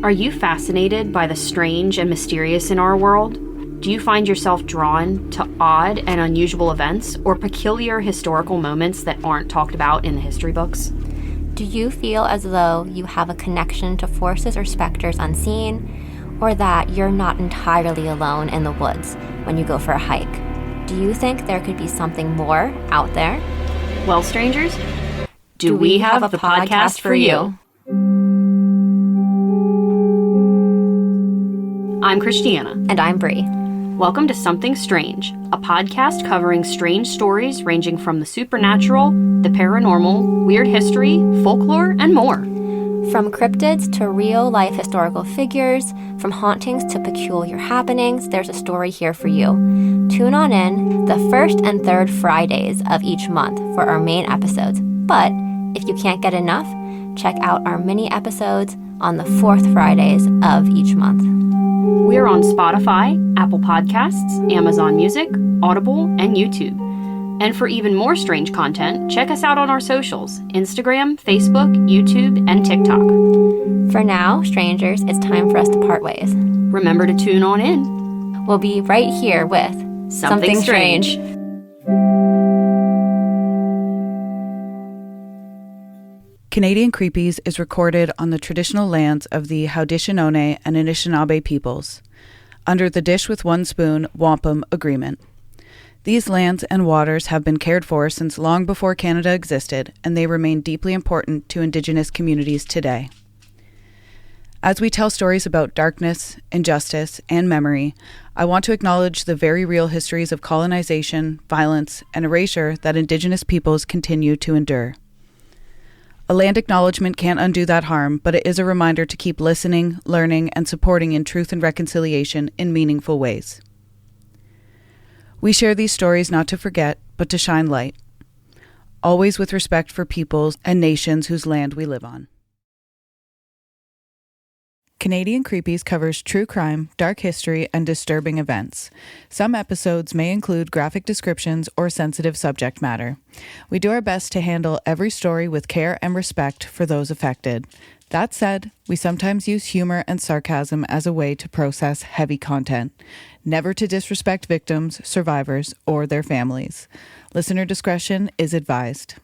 Are you fascinated by the strange and mysterious in our world? Do you find yourself drawn to odd and unusual events or peculiar historical moments that aren't talked about in the history books? Do you feel as though you have a connection to forces or specters unseen, or that you're not entirely alone in the woods when you go for a hike? Do you think there could be something more out there? Well, strangers, do we have the podcast for you? I'm Christiana. And I'm Bree. Welcome to Something Strange, a podcast covering strange stories ranging from the supernatural, the paranormal, weird history, folklore, and more. From cryptids to real-life historical figures, from hauntings to peculiar happenings, there's a story here for you. Tune on in the first and third Fridays of each month for our main episodes. But if you can't get enough, check out our mini episodes on the fourth Fridays of each month. We're on Spotify, Apple Podcasts, Amazon Music, Audible, and YouTube. And for even more strange content, check us out on our socials: Instagram, Facebook, YouTube, and TikTok. For now, strangers, it's time for us to part ways. Remember to tune on in. We'll be right here with Something Strange. Canadian Creepies is recorded on the traditional lands of the Haudenosaunee and Anishinaabe peoples, under the Dish with One Spoon Wampum Agreement. These lands and waters have been cared for since long before Canada existed, and they remain deeply important to Indigenous communities today. As we tell stories about darkness, injustice, and memory, I want to acknowledge the very real histories of colonization, violence, and erasure that Indigenous peoples continue to endure. A land acknowledgement can't undo that harm, but it is a reminder to keep listening, learning, and supporting in truth and reconciliation in meaningful ways. We share these stories not to forget, but to shine light, always with respect for peoples and nations whose land we live on. Canadian Creepies covers true crime, dark history, and disturbing events. Some episodes may include graphic descriptions or sensitive subject matter. We do our best to handle every story with care and respect for those affected. That said, we sometimes use humor and sarcasm as a way to process heavy content, never to disrespect victims, survivors, or their families. Listener discretion is advised.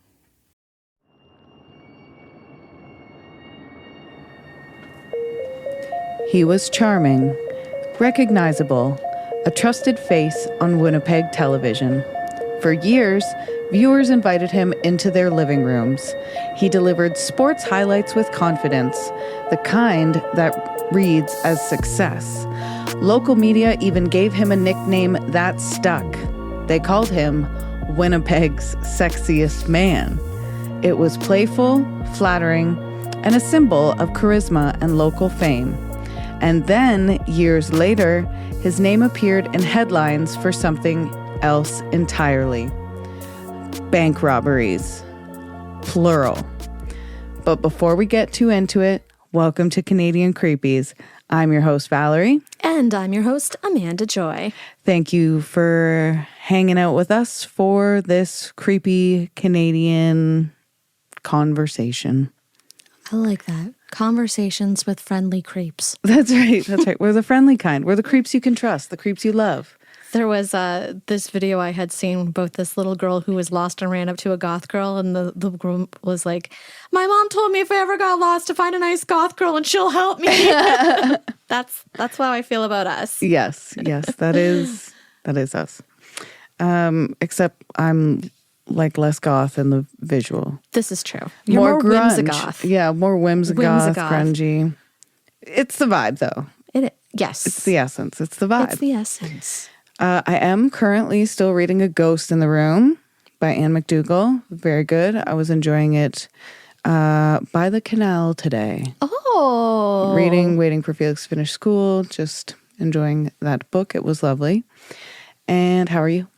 He was charming, recognizable, a trusted face on Winnipeg television. For years, viewers invited him into their living rooms. He delivered sports highlights with confidence, the kind that reads as success. Local media even gave him a nickname that stuck. They called him Winnipeg's Sexiest Man. It was playful, flattering, and a symbol of charisma and local fame. And then, years later, his name appeared in headlines for something else entirely. Bank robberies. Plural. But before we get too into it, welcome to Canadian Creepies. I'm your host, Valerie. And I'm your host, Amanda Joy. Thank you for hanging out with us for this creepy Canadian conversation. I like that. Conversations with friendly creeps. That's right. That's right. We're the friendly kind. We're the creeps you can trust, the creeps you love. There was this video I had seen about this little girl who was lost and ran up to a goth girl, and the girl was like, "My mom told me if I ever got lost to find a nice goth girl and she'll help me." That's how I feel about us. Yes, that is us. Except I'm like less goth in the visual. This is true. You're more whimsigoth. Yeah, more whimsigoth, grungy. It's the vibe, though. Yes. It's the essence. It's the vibe. It's the essence. I am currently still reading A Ghost in the Room by Anne McDougall. Very good. I was enjoying it by the canal today. Oh. Waiting for Felix to finish school. Just enjoying that book. It was lovely. And how are you?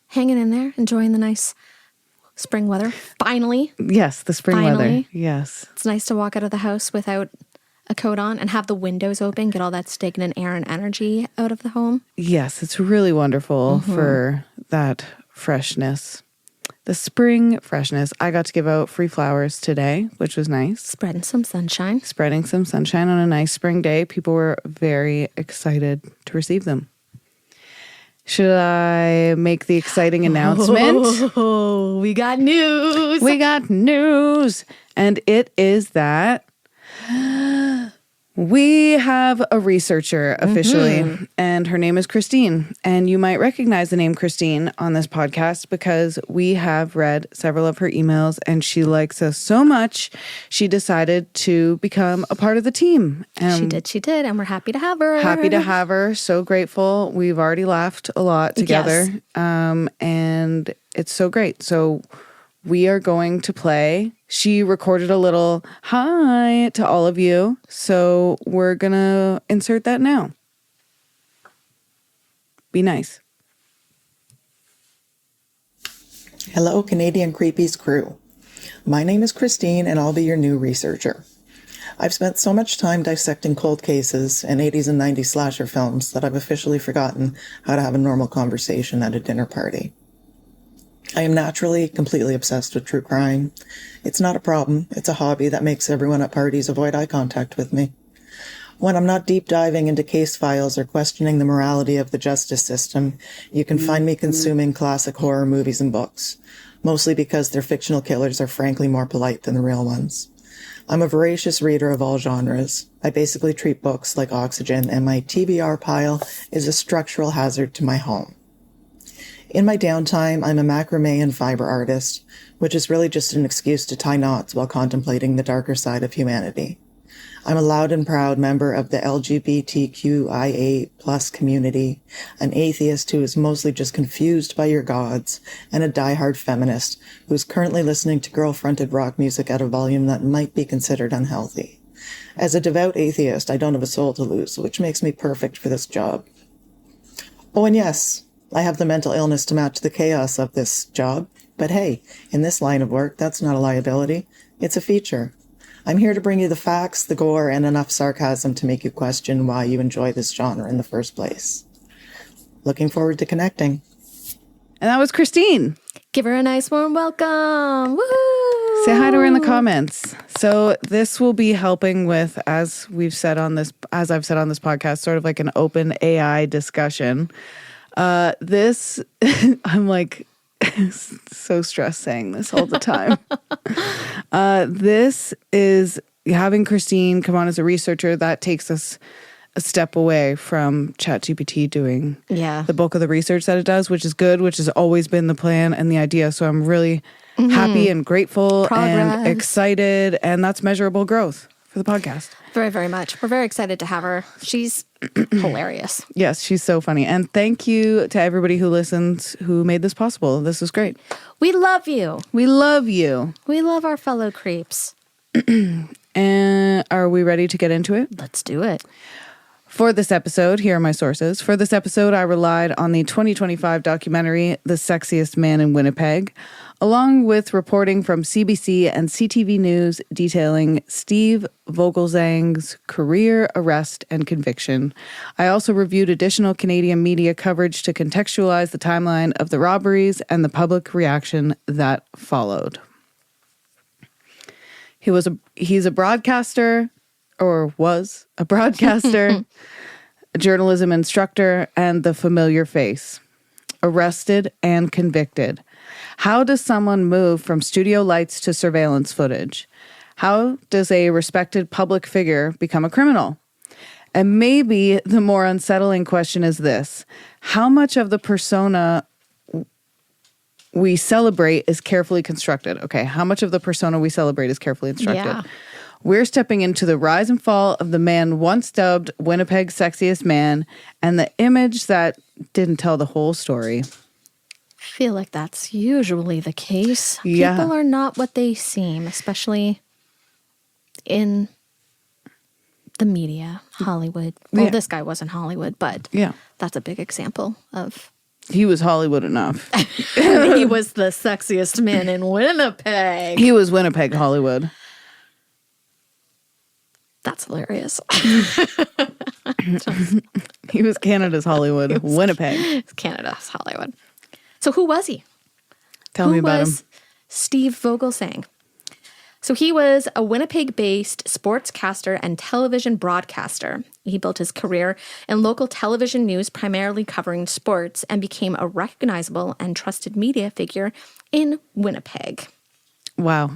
Hanging in there, enjoying the nice spring weather. Finally. Yes, the spring weather. Yes. It's nice to walk out of the house without a coat on and have the windows open, get all that stagnant air and energy out of the home. Yes, it's really wonderful for that freshness. the spring freshness. I got to give out free flowers today, which was nice. Spreading some sunshine. Spreading some sunshine on a nice spring day. People were very excited to receive them. Should I make the exciting announcement? Oh, we got news. We got news. And it is that we have a researcher officially, and her name is Christine. And you might recognize the name Christine on this podcast because we have read several of her emails and she likes us so much, she decided to become a part of the team. She did. And we're happy to have her. Happy to have her. So grateful. We've already laughed a lot together. Yes. And it's so great. So we are going to play. She recorded a little hi to all of you. So we're going to insert that now. Be nice. Hello, Canadian Creepies crew. My name is Christine, and I'll be your new researcher. I've spent so much time dissecting cold cases and 80s and 90s slasher films that I've officially forgotten how to have a normal conversation at a dinner party. I am naturally completely obsessed with true crime. It's not a problem. It's a hobby that makes everyone at parties avoid eye contact with me. When I'm not deep diving into case files or questioning the morality of the justice system, you can find me consuming classic horror movies and books, mostly because their fictional killers are frankly more polite than the real ones. I'm a voracious reader of all genres. I basically treat books like oxygen, and my TBR pile is a structural hazard to my home. In my downtime, I'm a macrame and fiber artist, which is really just an excuse to tie knots while contemplating the darker side of humanity. I'm a loud and proud member of the LGBTQIA+ community, an atheist who is mostly just confused by your gods, and a diehard feminist who is currently listening to girl-fronted rock music at a volume that might be considered unhealthy. As a devout atheist, I don't have a soul to lose, which makes me perfect for this job. Oh, and yes, I have the mental illness to match the chaos of this job, but hey, in this line of work, that's not a liability. It's a feature. I'm here to bring you the facts, the gore, and enough sarcasm to make you question why you enjoy this genre in the first place. Looking forward to connecting. And that was Christine. Give her a nice warm welcome. Woo! Say hi to her in the comments. So this will be helping with, as I've said on this podcast, sort of like an open AI discussion. I'm like so stressed saying this all the time. This is having Christine come on as a researcher. That takes us a step away from ChatGPT doing the bulk of the research that it does, which is good, which has always been the plan and the idea. So I'm really happy and grateful and excited. And that's measurable growth for the podcast. Very, very much. We're very excited to have her. She's hilarious. Yes, she's so funny. And thank you to everybody who listens, who made this possible. This was great. We love you. We love you. We love our fellow creeps. And are we ready to get into it? Let's do it. For this episode, here are my sources. For this episode, I relied on the 2025 documentary, The Sexiest Man in Winnipeg, along with reporting from CBC and CTV News detailing Steve Vogelsang's career, arrest, and conviction. I also reviewed additional Canadian media coverage to contextualize the timeline of the robberies and the public reaction that followed. He's a broadcaster, or was a broadcaster, a journalism instructor, and the familiar face. Arrested and convicted. How does someone move from studio lights to surveillance footage? How does a respected public figure become a criminal? And maybe the more unsettling question is this: how much of the persona we celebrate is carefully constructed? Okay, how much of the persona we celebrate is carefully constructed? Yeah. We're stepping into the rise and fall of the man once dubbed Winnipeg's sexiest man and the image that didn't tell the whole story. I feel like that's usually the case. Yeah. People are not what they seem, especially in the media, Hollywood. Well, this guy wasn't Hollywood, but that's a big example of... He was Hollywood enough. He was the sexiest man in Winnipeg. He was Winnipeg Hollywood. That's hilarious. He was Canada's Hollywood. Winnipeg. Canada's Hollywood. So who was he? Tell me about him. Steve Vogelsang. So he was a Winnipeg-based sportscaster and television broadcaster. He built his career in local television news, primarily covering sports, and became a recognizable and trusted media figure in Winnipeg. Wow.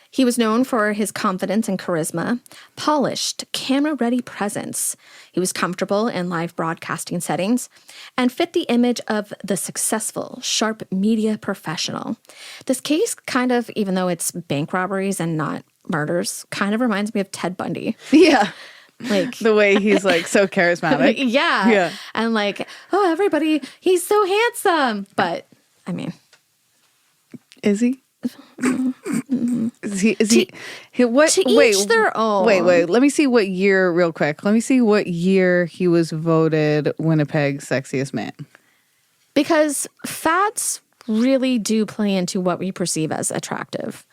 He was known for his confidence and charisma, polished, camera-ready presence. He was comfortable in live broadcasting settings and fit the image of the successful, sharp media professional. This case kind of, even though it's bank robberies and not murders, kind of reminds me of Ted Bundy. Yeah. Like The way he's like so charismatic. yeah. And like, oh, everybody, he's so handsome. But I mean, Is he? Is he what to wait each their own. wait let me see what year real quick. Let me see what year he was voted Winnipeg's sexiest man. Because fats really do play into what we perceive as attractive.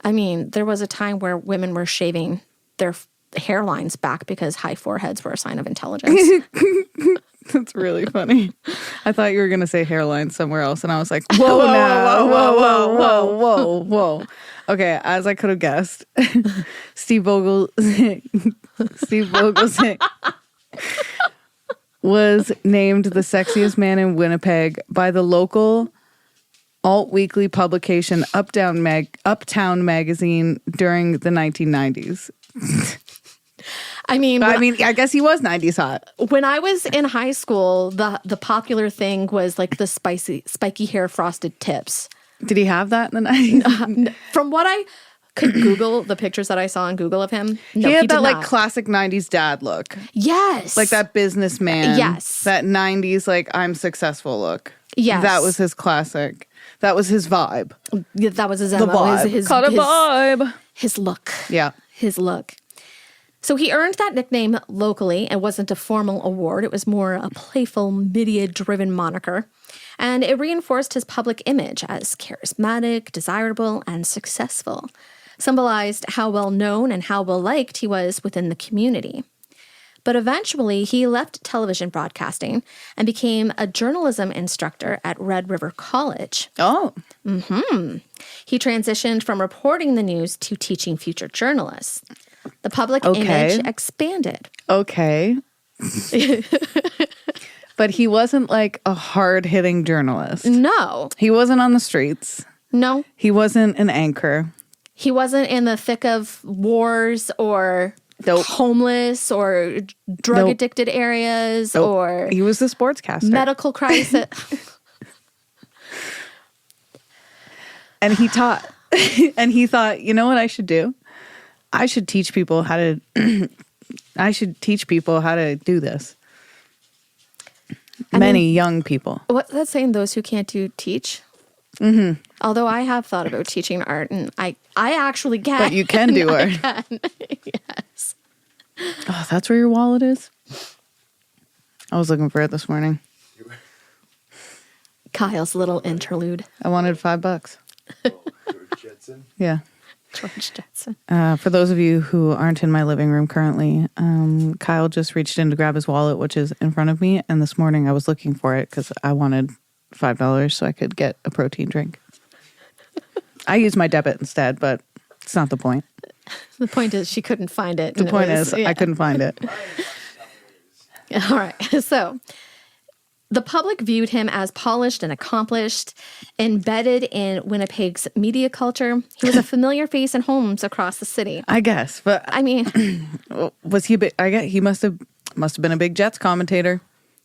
I mean, there was a time where women were shaving their hairlines back because high foreheads were a sign of intelligence. That's really funny. I thought you were gonna say hairline somewhere else, and I was like, whoa. Okay, as I could have guessed, Steve Vogelsang was named the sexiest man in Winnipeg by the local alt-weekly publication Uptown Magazine during the 1990s. I mean, I guess he was 90s hot. when I was in high school, the popular thing was like the spiky hair frosted tips. Did he have that in the 90s? From what I could Google, the pictures that I saw on Google of him, no, he had that did like not. classic 90s dad look. Yes. Like that businessman. Yes. That 90s like I'm successful look. Yes. That was his classic. That was his vibe. Yeah, that was his The MO, vibe. his vibe. his look. Yeah. His look. So he earned that nickname locally. It wasn't a formal award. It was more a playful, media-driven moniker. And it reinforced his public image as charismatic, desirable, and successful. Symbolized how well-known and how well-liked he was within the community. But eventually, he left television broadcasting and became a journalism instructor at Red River College. Oh. He transitioned from reporting the news to teaching future journalists. The public Okay. image expanded. Okay. But he wasn't like a hard-hitting journalist. No, He wasn't on the streets. no. He wasn't an anchor. He wasn't in the thick of wars or Nope. homeless or drug-addicted areas Nope. or He was the sportscaster. medical crisis. And he taught. And he thought, you know what I should do? I should teach people how to do this. Many young people. What's that saying? Those who can't do teach. Mm-hmm. Although I have thought about teaching art, and I actually can. But you can do art. Yes. Oh, that's where your wallet is? I was looking for it this morning. Kyle's little interlude. I wanted $5. George Jetson. Yeah. George Jetson. For those of you who aren't in my living room currently, Kyle just reached in to grab his wallet, which is in front of me. And this morning I was looking for it because I wanted $5 so I could get a protein drink. I used my debit instead, but it's not the point. The point is she couldn't find it. The point is I couldn't find it. All right. So the public viewed him as polished and accomplished, embedded in Winnipeg's media culture. He was a familiar face in homes across the city. I guess, but I mean, was he a big? I guess he must have been a big Jets commentator.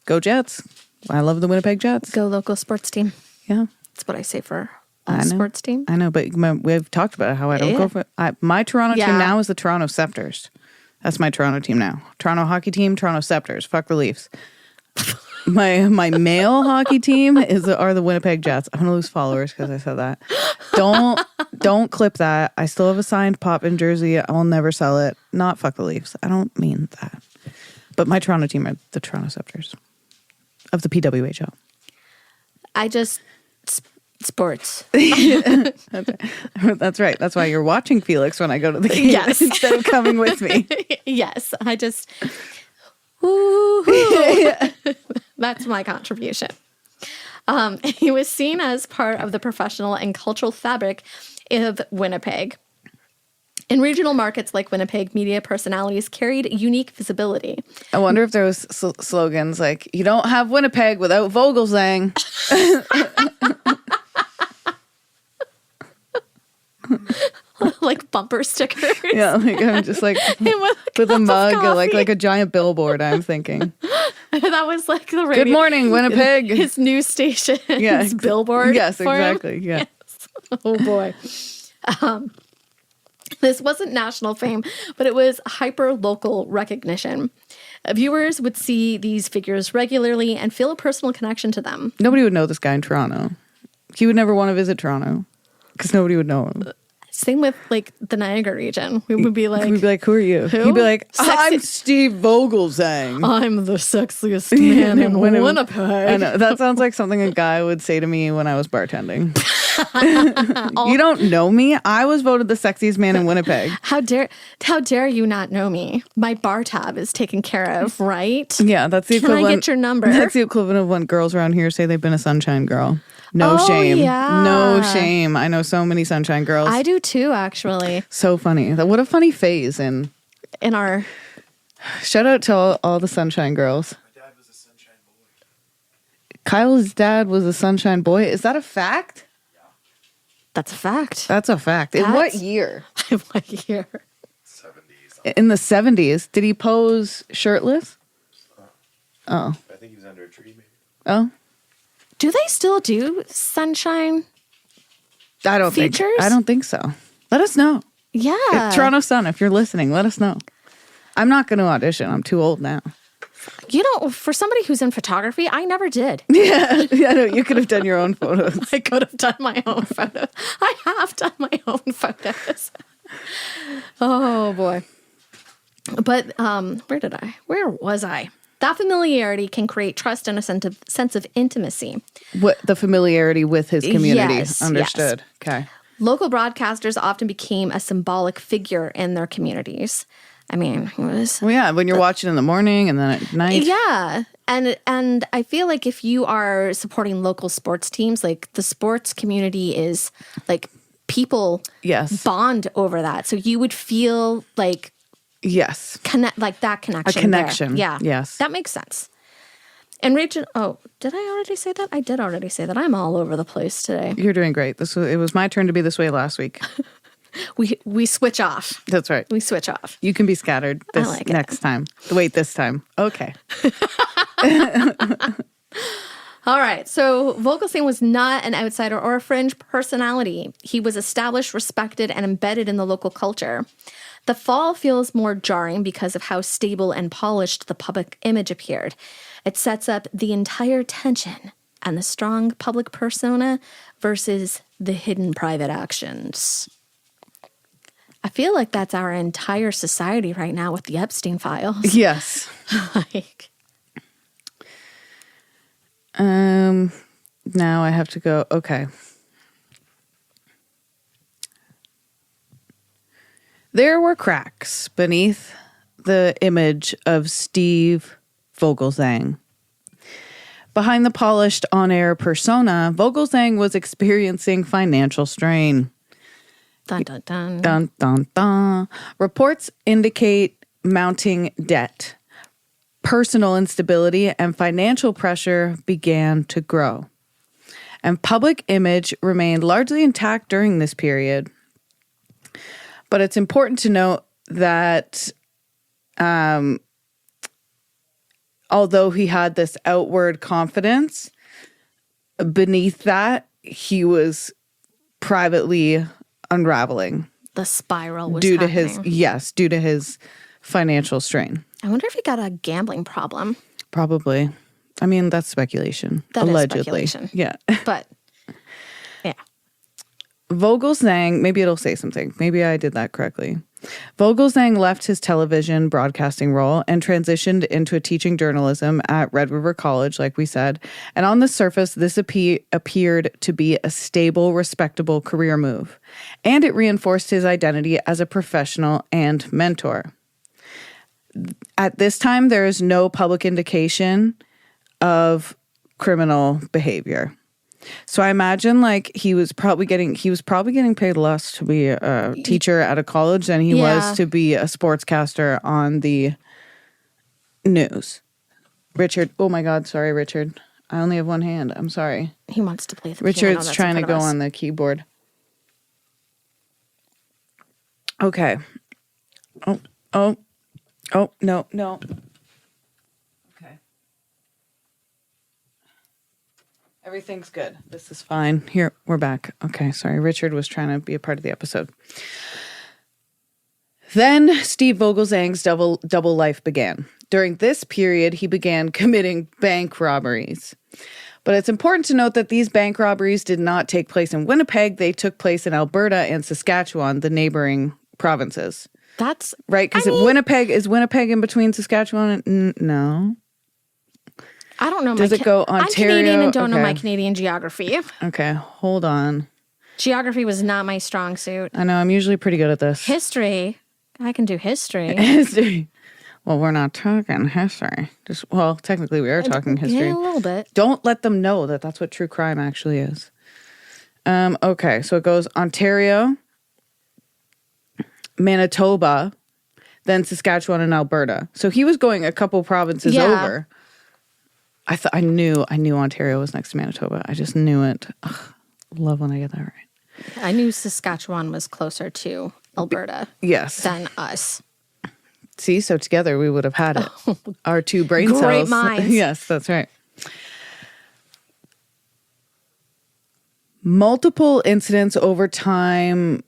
Go Jets! I love the Winnipeg Jets. go local sports team. Yeah, That's what I say for all I know. sports team. I know, but we've talked about how I don't go for it. My Toronto team Yeah. now is the Toronto Scepters. That's my Toronto team now. Toronto hockey team, Toronto Scepters. Fuck the Leafs. My male hockey team are the Winnipeg Jets. I'm gonna lose followers because I said that. Don't clip that. I still have a signed Poppin jersey. I will never sell it. Not fuck the Leafs. I don't mean that. But my Toronto team are the Toronto Scepters of the PWHL. I just sports. That's right. That's why you're watching Felix when I go to the game Yes. instead of coming with me. Yes, I just. Woo-hoo. That's my contribution. He was seen as part of the professional and cultural fabric of Winnipeg. In regional markets like Winnipeg, media personalities carried unique visibility. I wonder if there was slogans like, you don't have Winnipeg without Vogelsang. Like bumper stickers. Yeah, like I'm just like with a mug or like a giant billboard, I'm thinking. That was like the radio. Good morning, Winnipeg. His news station. Yeah, his billboard. Yes, for him. exactly. Yeah. Yes. Oh boy. This wasn't national fame, but it was hyper-local recognition. Viewers would see these figures regularly and feel a personal connection to them. Nobody would know this guy in Toronto. He would never want to visit Toronto because nobody would know him. Same with like the Niagara region. We would be like, who are you? Who? He'd be like, I'm Steve Vogelsang. I'm the sexiest man in Winnipeg. I know. That sounds like something a guy would say to me when I was bartending. You don't know me? I was voted the sexiest man in Winnipeg. How dare you not know me? My bar tab is taken care of, right? Yeah, that's the equivalent. Can I get your number? That's the equivalent of when girls around here say they've been a sunshine girl. No Oh, shame. yeah. No shame. I know so many sunshine girls. I do too, actually. So funny. What a funny phase. And In our shout out to all the sunshine girls. My dad was a sunshine boy. Kyle's dad was a sunshine boy. Is that a fact? That's a fact. That's a fact. In what That's- year? What year? 70s. In the 70s. Did he pose shirtless? Oh. I think he was under a tree, maybe. Oh. Do they still do sunshine? I don't Features? think. I don't think so. Let us know. Yeah. Toronto Sun, if you're listening, let us know. I'm not going to audition. I'm too old now. You know, for somebody who's in photography, I never did. Yeah, I know. You could have done your own photos. I could have done my own photos. I have done my own photos. Oh boy. But where was I? That familiarity can create trust and a sense of intimacy. What the familiarity with his community. Yes, Understood. Okay. Local broadcasters often became a symbolic figure in their communities. I mean, it was Well, yeah, when you're watching in the morning and then at night. yeah. And I feel like if you are supporting local sports teams, like the sports community is like people Yes. bond over that. So you would feel like Yes. like that connection. A connection. There. Yeah. Yes. That makes sense. And did I already say that? I did already say that. I'm all over the place today. You're doing great. It was my turn to be this way last week. We switch off. That's right. We switch off. You can be scattered this like it. next time. Wait, this time. Okay. All right. So Vogelsang was not an outsider or a fringe personality. He was established, respected, and embedded in the local culture. The fall feels more jarring because of how stable and polished the public image appeared. It sets up the entire tension and the strong public persona versus the hidden private actions. I feel like that's our entire society right now with the Epstein files. Yes. Like, Now I have to go. Okay. There were cracks beneath the image of Steve Vogelsang. Behind the polished on-air persona, Vogelsang was experiencing financial strain. dun dun dun. Dun, dun, dun. Reports indicate mounting debt. Personal instability and financial pressure began to grow. And public image remained largely intact during this period. But it's important to note that although he had this outward confidence, beneath that, he was privately unraveling The spiral was due to happening. his financial strain. I wonder if he got a gambling problem. Probably. I mean, that's speculation. That is Allegedly. speculation. Yeah. But yeah. Vogelsang, maybe it'll say something. Maybe I did that correctly. Vogelsang left his television broadcasting role and transitioned into teaching journalism at Red River College, like we said. And on the surface, this appeared to be a stable, respectable career move. And it reinforced his identity as a professional and mentor. At this time, there is no public indication of criminal behavior. So I imagine like he was probably getting paid less to be a teacher at a college than he was to be a sportscaster on the news. Richard, oh my God, sorry, Richard. I only have one hand. I'm sorry. He wants to play the Richard's piano that's trying in to front of go us. on the keyboard. Okay. Oh, no. Okay. Everything's good. This is fine. Here, we're back. Okay, sorry. Richard was trying to be a part of the episode. Then Steve Vogelsang's double life began. During this period, he began committing bank robberies. But it's important to note that these bank robberies did not take place in Winnipeg. They took place in Alberta and Saskatchewan, the neighboring provinces. That's right, because Winnipeg is in between Saskatchewan and no. I don't know. Does it go Ontario? I'm Canadian and don't know my Canadian geography. Okay, hold on. Geography was not my strong suit. I know, I'm usually pretty good at this. History. I can do history. History. Well, we're not talking history. Technically we are talking history. Yeah, a little bit. Don't let them know that that's what true crime actually is. Okay, so it goes Ontario, Manitoba, then Saskatchewan and Alberta. So he was going a couple provinces over. I knew Ontario was next to Manitoba. I just knew it. Ugh, love when I get that right. I knew Saskatchewan was closer to Alberta than us. See, so together we would have had it. Our two brain cells. Great minds. Yes, that's right. Multiple incidents over time.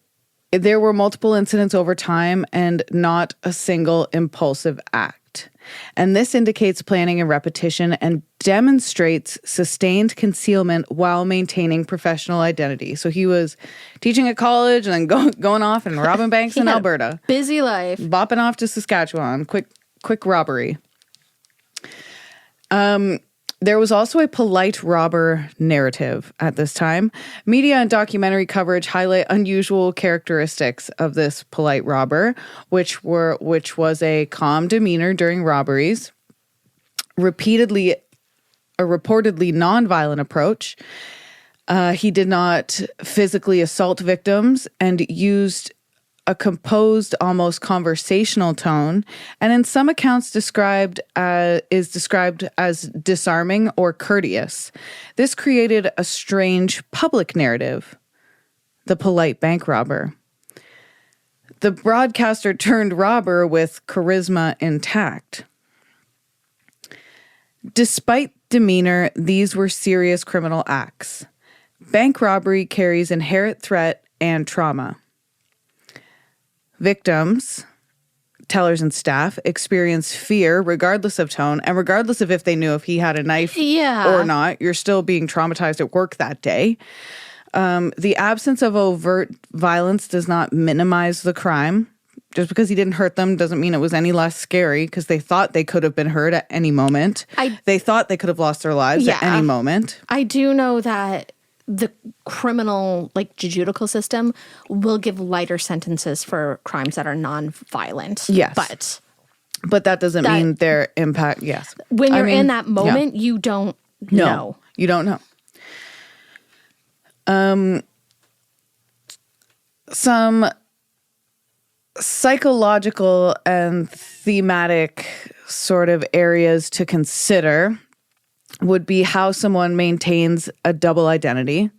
There were multiple incidents over time and not a single impulsive act. And this indicates planning and repetition and demonstrates sustained concealment while maintaining professional identity. So he was teaching at college and then going off and robbing banks in Alberta. Busy life. Bopping off to Saskatchewan. Quick robbery. There was also a polite robber narrative at this time. Media and documentary coverage highlight unusual characteristics of this polite robber, which was a calm demeanor during robberies, a reportedly nonviolent approach. He did not physically assault victims and used a composed, almost conversational tone, and in some accounts described as disarming or courteous. This created a strange public narrative, the polite bank robber. The broadcaster turned robber with charisma intact. Despite demeanor, these were serious criminal acts. Bank robbery carries inherent threat and trauma. Victims, tellers and staff, experience fear regardless of tone and regardless of if they knew if he had a knife or not. You're still being traumatized at work that day. The absence of overt violence does not minimize the crime. Just because he didn't hurt them doesn't mean it was any less scary, because they thought they could have been hurt at any moment. They thought they could have lost their lives at any moment. I do know that the criminal, judicial system will give lighter sentences for crimes that are non-violent. Yes. But that doesn't mean their impact, yes. When you're in that moment, you don't know. You don't know. Some psychological and thematic sort of areas to consider would be how someone maintains a double identity.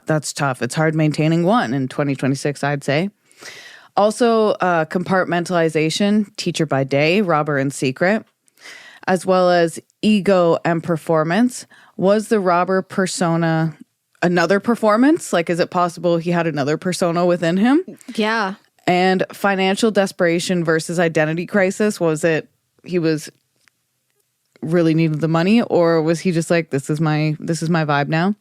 That's tough. It's hard maintaining one in 2026, I'd say. Also, compartmentalization, teacher by day, robber in secret, as well as ego and performance. Was the robber persona another performance? Is it possible he had another persona within him? Yeah. And financial desperation versus identity crisis. Was it he was really needed the money, or was he just like, this is my vibe now?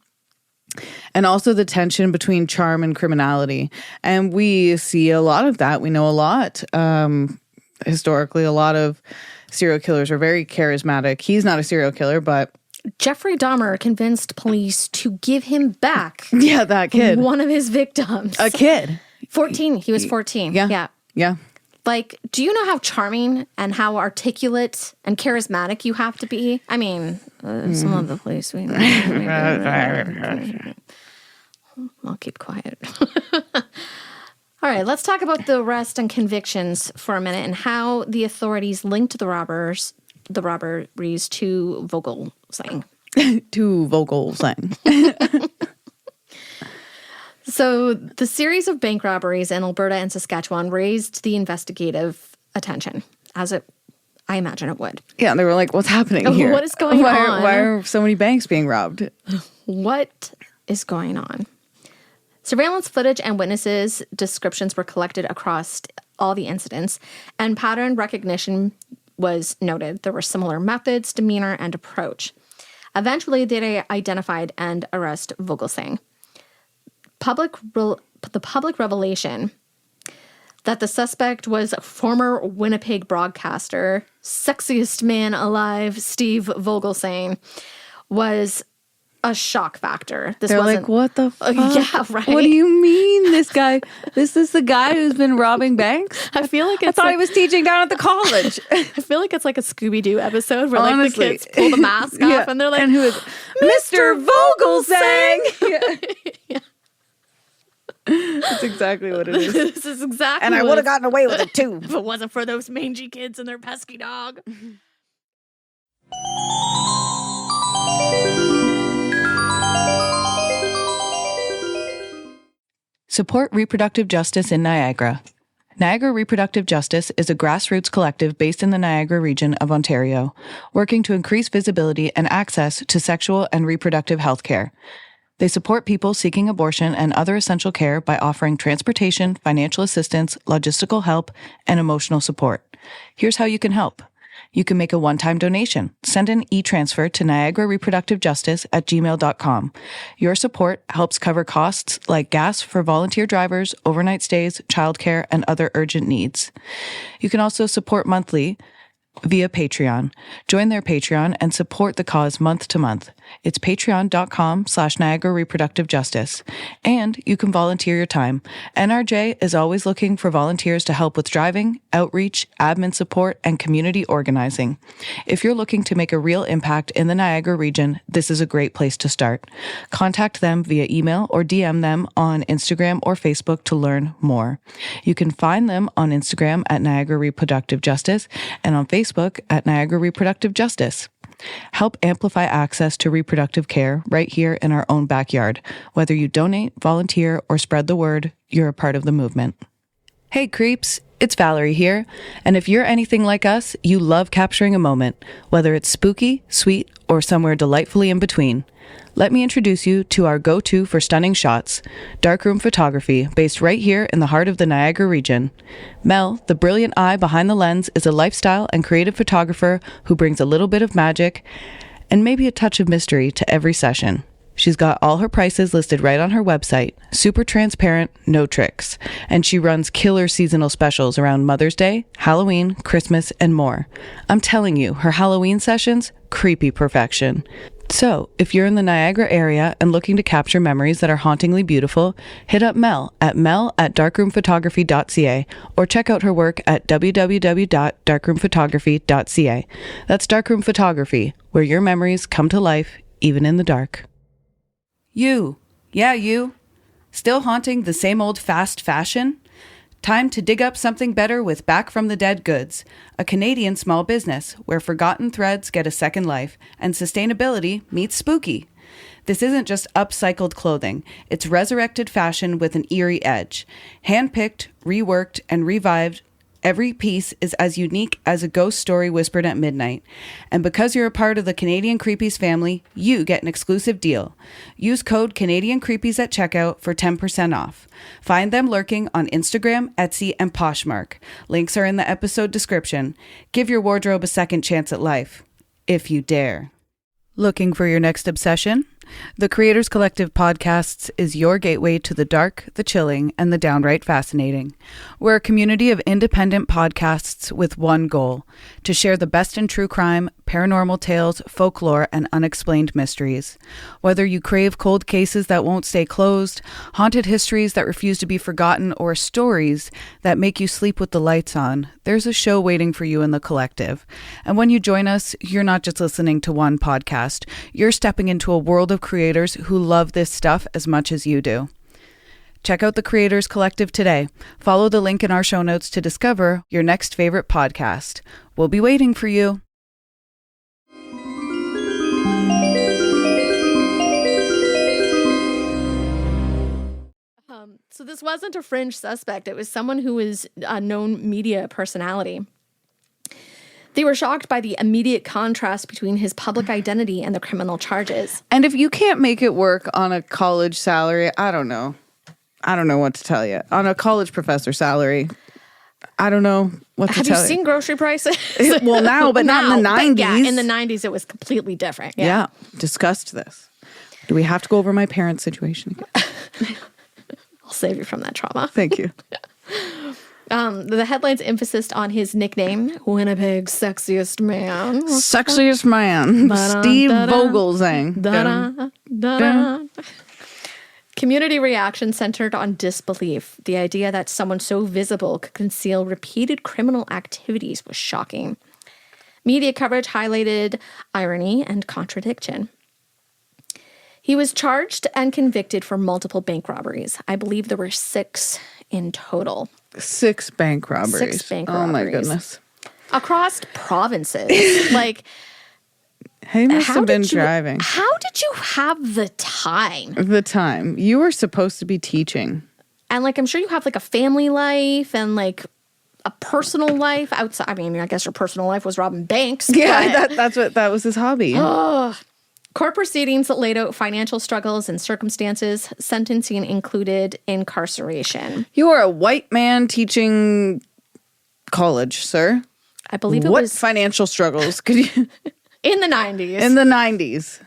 And also the tension between charm and criminality. And we see a lot of that. We know a lot. Historically, a lot of serial killers are very charismatic. He's not a serial killer, but Jeffrey Dahmer convinced police to give him back. Yeah, that kid. One of his victims. A kid. 14. He was 14. Yeah. Like, do you know how charming and how articulate and charismatic you have to be? I mean, some of the place we... I'll keep quiet. All right, let's talk about the arrest and convictions for a minute and how the authorities linked the robberies to Vogelsang. To Vogelsang. So the series of bank robberies in Alberta and Saskatchewan raised the investigative attention, as I imagine it would. Yeah, they were like, what's happening here? What is going on? Why are so many banks being robbed? What is going on? Surveillance footage and witnesses' descriptions were collected across all the incidents, and pattern recognition was noted. There were similar methods, demeanor, and approach. Eventually, they identified and arrested Vogelsang. The public revelation that the suspect was former Winnipeg broadcaster, sexiest man alive, Steve Vogelsang, was a shock factor. They're like, what the fuck? Yeah, right. What do you mean this guy? This is the guy who's been robbing banks? I feel like I thought he was teaching down at the college. I feel like it's like a Scooby-Doo episode where Honestly. like the kids pull the mask off and they're like, and who is Mr. Vogelsang? Yeah. That's exactly what it is. This is exactly And I what would have it's- gotten away with it too. if it wasn't for those mangy kids and their pesky dog. Support reproductive justice in Niagara. Niagara Reproductive Justice is a grassroots collective based in the Niagara region of Ontario, working to increase visibility and access to sexual and reproductive health care. They support people seeking abortion and other essential care by offering transportation, financial assistance, logistical help, and emotional support. Here's how you can help. You can make a one-time donation. Send an e-transfer to niagarareproductivejustice@gmail.com. Your support helps cover costs like gas for volunteer drivers, overnight stays, childcare, and other urgent needs. You can also support monthly via Patreon. Join their Patreon and support the cause month to month. It's patreon.com/Niagara Reproductive Justice. And you can volunteer your time. NRJ is always looking for volunteers to help with driving, outreach, admin support, and community organizing. If you're looking to make a real impact in the Niagara region, this is a great place to start. Contact them via email or DM them on Instagram or Facebook to learn more. You can find them on Instagram at Niagara Reproductive Justice and on Facebook at Niagara Reproductive Justice. Help amplify access to reproductive care right here in our own backyard. Whether you donate, volunteer, or spread the word, you're a part of the movement. Hey creeps, it's Valerie here. And if you're anything like us, you love capturing a moment, whether it's spooky, sweet, or somewhere delightfully in between. Let me introduce you to our go-to for stunning shots, darkroom photography, based right here in the heart of the Niagara region. Mel, the brilliant eye behind the lens, is a lifestyle and creative photographer who brings a little bit of magic and maybe a touch of mystery to every session. She's got all her prices listed right on her website, super transparent, no tricks, and she runs killer seasonal specials around Mother's Day, Halloween, Christmas, and more. I'm telling you, her Halloween sessions, creepy perfection. So, if you're in the Niagara area and looking to capture memories that are hauntingly beautiful, hit up Mel at mel@darkroomphotography.ca or check out her work at www.darkroomphotography.ca. That's Darkroom Photography, where your memories come to life, even in the dark. You. Still haunting the same old fast fashion? Time to dig up something better with Back from the Dead Goods, a Canadian small business where forgotten threads get a second life and sustainability meets spooky. This isn't just upcycled clothing. It's resurrected fashion with an eerie edge. Handpicked, reworked, and revived, every piece is as unique as a ghost story whispered at midnight. And because you're a part of the Canadian Creepies family, you get an exclusive deal. Use code Canadian Creepies at checkout for 10% off. Find them lurking on Instagram, Etsy, and Poshmark. Links are in the episode description. Give your wardrobe a second chance at life, if you dare. Looking for your next obsession? The Creators Collective Podcasts is your gateway to the dark, the chilling, and the downright fascinating. We're a community of independent podcasts with one goal: to share the best in true crime, paranormal tales, folklore, and unexplained mysteries. Whether you crave cold cases that won't stay closed, haunted histories that refuse to be forgotten, or stories that make you sleep with the lights on, there's a show waiting for you in the collective. And when you join us, you're not just listening to one podcast. You're stepping into a world of creators who love this stuff as much as you do. Check out the Creators Collective today. Follow the link in our show notes to discover your next favorite podcast. We'll be waiting for you. So this wasn't a fringe suspect. It was someone who was a known media personality. They were shocked by the immediate contrast between his public identity and the criminal charges. And if you can't make it work on a college salary, I don't know what to tell you. On a college professor salary, I don't know what to tell you. Have you seen grocery prices? Well, now, but not in the 90s. Yeah, in the 90s, it was completely different. Yeah, discussed this. Do we have to go over my parents' situation again? I'll save you from that trauma. Thank you. The headline's emphasis on his nickname, Winnipeg's Sexiest Man. Sexiest man, Steve Vogelsang. Community reaction centered on disbelief. The idea that someone so visible could conceal repeated criminal activities was shocking. Media coverage highlighted irony and contradiction. He was charged and convicted for multiple bank robberies. I believe there were 6 in total. 6 bank robberies. 6 bank Oh robberies. my goodness. Across provinces. He must have been driving. How did you have the time? You were supposed to be teaching. And I'm sure you have a family life and a personal life outside. I mean, I guess your personal life was robbing banks. Yeah, that was his hobby. Court proceedings laid out financial struggles and circumstances. Sentencing included incarceration. You are a white man teaching college, sir. I believe it what was financial struggles could you in the 90s. In the 90s.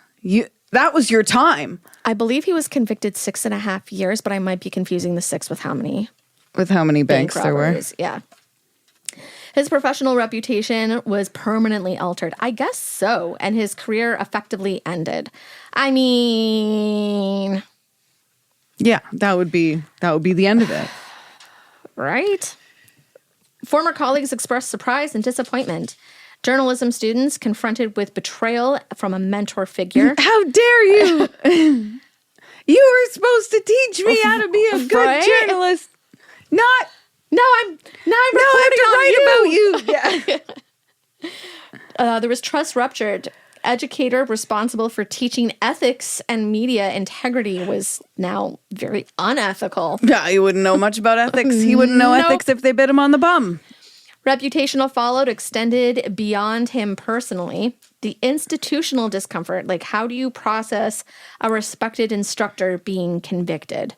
That was your time. I believe he was convicted 6.5 years, but I might be confusing the 6 with how many. With how many banks there were. Yeah. His professional reputation was permanently altered. I guess so. And his career effectively ended. I mean... Yeah, that would be the end of it. Right? Former colleagues expressed surprise and disappointment. Journalism students confronted with betrayal from a mentor figure. How dare you! You were supposed to teach me how to be a good journalist. Now I'm reporting on you. Yeah. There was trust ruptured. Educator responsible for teaching ethics and media integrity was now very unethical. Yeah, he wouldn't know much about ethics. He wouldn't know ethics if they bit him on the bum. Reputational fallout extended beyond him personally. The institutional discomfort, how do you process a respected instructor being convicted?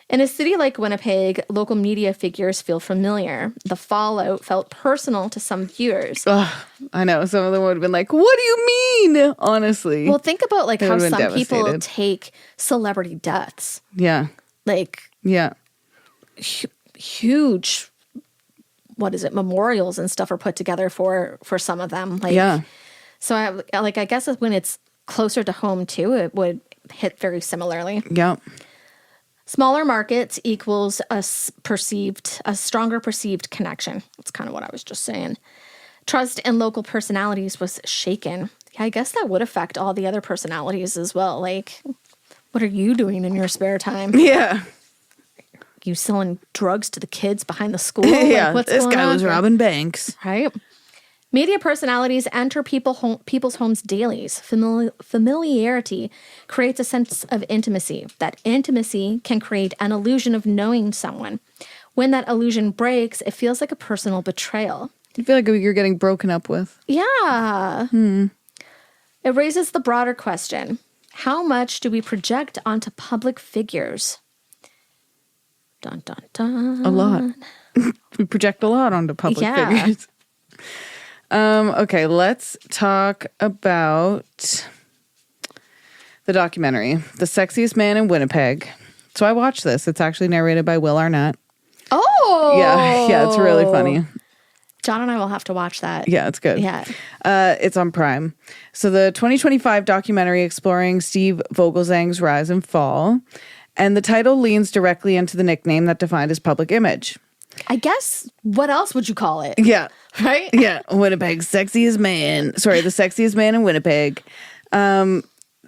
In a city like Winnipeg, local media figures feel familiar. The fallout felt personal to some viewers. I know. Some of them would have been like, what do you mean? Honestly. Well, think about how some devastated. people take celebrity deaths. Yeah. Yeah. Huge, memorials and stuff are put together for some of them. Yeah. So I guess when it's closer to home too, it would hit very similarly. Yeah. Smaller markets equals a stronger perceived connection. That's kind of what I was just saying. Trust in local personalities was shaken. Yeah, I guess that would affect all the other personalities as well. What are you doing in your spare time? Yeah. You selling drugs to the kids behind the school? Yeah, What's this going guy on was here? robbing banks. Right? Media personalities enter people's homes daily. Familiarity creates a sense of intimacy. That intimacy can create an illusion of knowing someone. When that illusion breaks, it feels like a personal betrayal. You feel like you're getting broken up with. Yeah. It raises the broader question. How much do we project onto public figures? Dun, dun, dun. A lot. We project a lot onto public figures. Okay, let's talk about The documentary, The Sexiest Man in Winnipeg. So I watched this. It's actually narrated by Will Arnett. Oh! Yeah, it's really funny. John and I will have to watch that. Yeah, it's good. Yeah. It's on Prime. So the 2025 documentary exploring Steve Vogelsang's rise and fall. And the title leans directly into the nickname that defined his public image. I guess, what else would you call it? Yeah. Right? Yeah. Winnipeg's sexiest man. Sorry, the sexiest man in Winnipeg.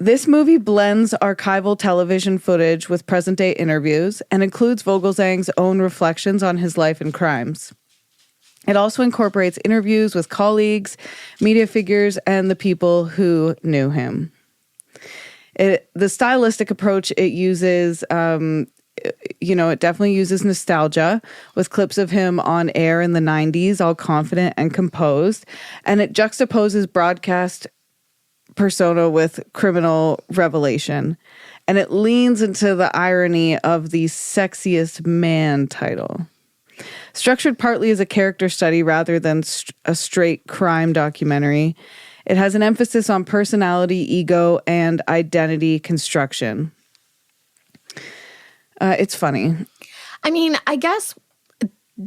This movie blends archival television footage with present-day interviews and includes Vogelsang's own reflections on his life and crimes. It also incorporates interviews with colleagues, media figures, and the people who knew him. The stylistic approach it uses, it definitely uses nostalgia with clips of him on air in the 90s, all confident and composed. And it juxtaposes broadcast persona with criminal revelation. And it leans into the irony of the Sexiest Man title. Structured partly as a character study rather than a straight crime documentary, it has an emphasis on personality, ego, and identity construction. It's funny. I mean, I guess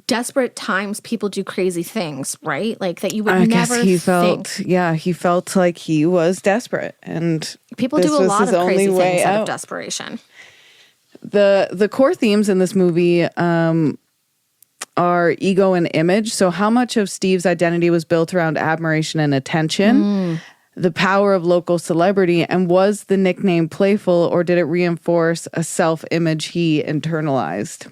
desperate times people do crazy things, right? Like that you would never he think. he felt like he was desperate, and People do a lot of crazy things out of desperation. The core themes in this movie are ego and image. So how much of Steve's identity was built around admiration and attention, the power of local celebrity, and was the nickname playful, or did it reinforce a self-image he internalized?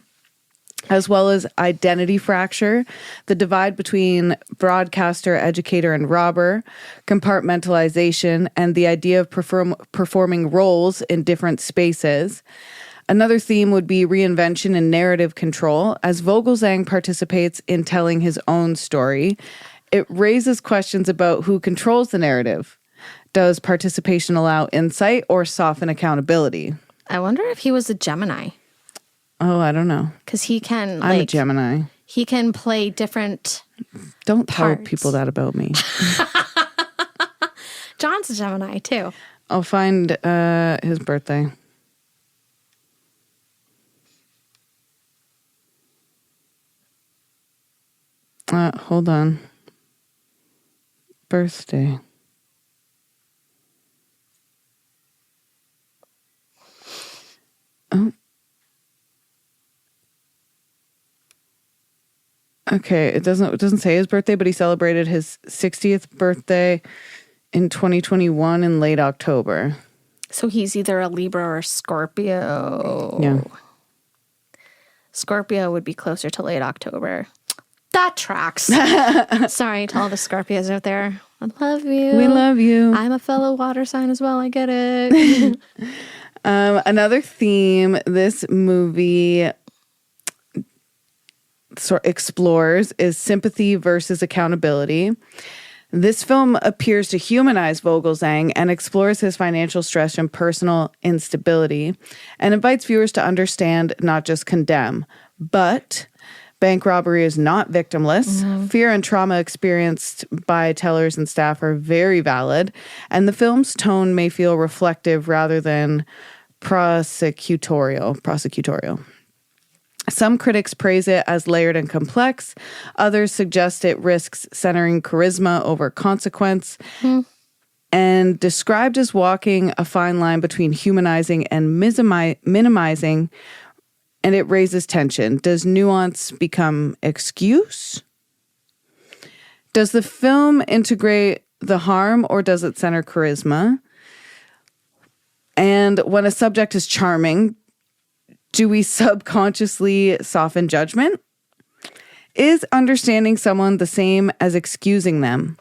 As well as identity fracture, the divide between broadcaster, educator, and robber, compartmentalization, and the idea of performing roles in different spaces. Another theme would be reinvention and narrative control. As Vogelsang participates in telling his own story, it raises questions about who controls the narrative. Does participation allow insight or soften accountability? I wonder if he was a Gemini. Oh, I don't know. Because he can, I'm a Gemini. He can play different Don't tell parts. people that about me. John's a Gemini, too. I'll find his birthday. Hold on. Birthday. Oh. Okay, it doesn't say his birthday, but he celebrated his 60th birthday in 2021 in late October. So he's either a Libra or a Scorpio. Yeah. Scorpio would be closer to late October. That tracks. Sorry to all the Scorpios out there. I love you. We love you. I'm a fellow water sign as well. I get it. Another theme this movie explores is sympathy versus accountability. This film appears to humanize Vogelsang and explores his financial stress and personal instability, and invites viewers to understand, not just condemn. But bank robbery is not victimless. Mm-hmm. Fear and trauma experienced by tellers and staff are very valid, and the film's tone may feel reflective rather than prosecutorial. Some critics praise it as layered and complex. Others suggest it risks centering charisma over consequence. And described as walking a fine line between humanizing and minimizing, and it raises tension. Does nuance become excuse? Does the film integrate the harm, or does it center charisma? And when a subject is charming, do we subconsciously soften judgment? Is understanding someone the same as excusing them?